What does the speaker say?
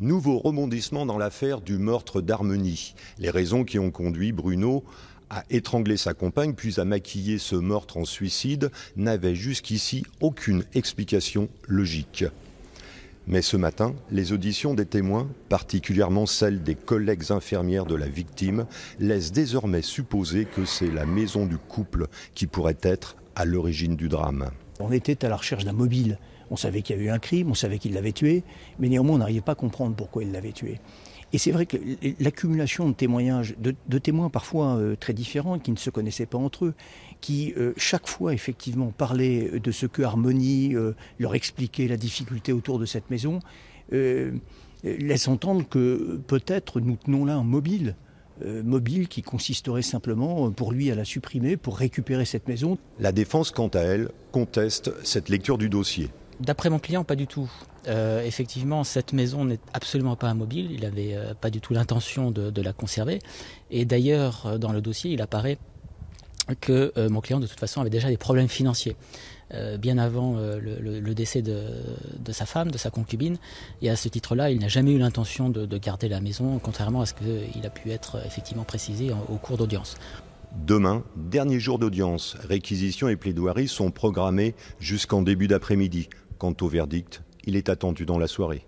Nouveau rebondissement dans l'affaire du meurtre d'Harmony. Les raisons qui ont conduit Bruno à étrangler sa compagne puis à maquiller ce meurtre en suicide n'avaient jusqu'ici aucune explication logique. Mais ce matin, les auditions des témoins, particulièrement celles des collègues infirmières de la victime, laissent désormais supposer que c'est la maison du couple qui pourrait être à l'origine du drame. On était à la recherche d'un mobile. On savait qu'il y avait eu un crime, on savait qu'il l'avait tué, mais néanmoins on n'arrivait pas à comprendre pourquoi il l'avait tué. Et c'est vrai que l'accumulation de témoignages, de témoins parfois très différents, qui ne se connaissaient pas entre eux, qui chaque fois effectivement parlaient de ce que Harmony leur expliquait la difficulté autour de cette maison, laisse entendre que peut-être nous tenons là un mobile qui consisterait simplement pour lui à la supprimer, pour récupérer cette maison. La défense, quant à elle, conteste cette lecture du dossier. D'après mon client, pas du tout. Effectivement, cette maison n'est absolument pas un mobile. Il n'avait pas du tout l'intention de la conserver. Et d'ailleurs, dans le dossier, il apparaît que mon client, de toute façon, avait déjà des problèmes financiers. Bien avant le décès de sa femme, de sa concubine. Et à ce titre-là, il n'a jamais eu l'intention de garder la maison, contrairement à ce qu'il a pu être effectivement précisé au cours d'audience. Demain, dernier jour d'audience, réquisitions et plaidoiries sont programmées jusqu'en début d'après-midi. Quant au verdict, il est attendu dans la soirée.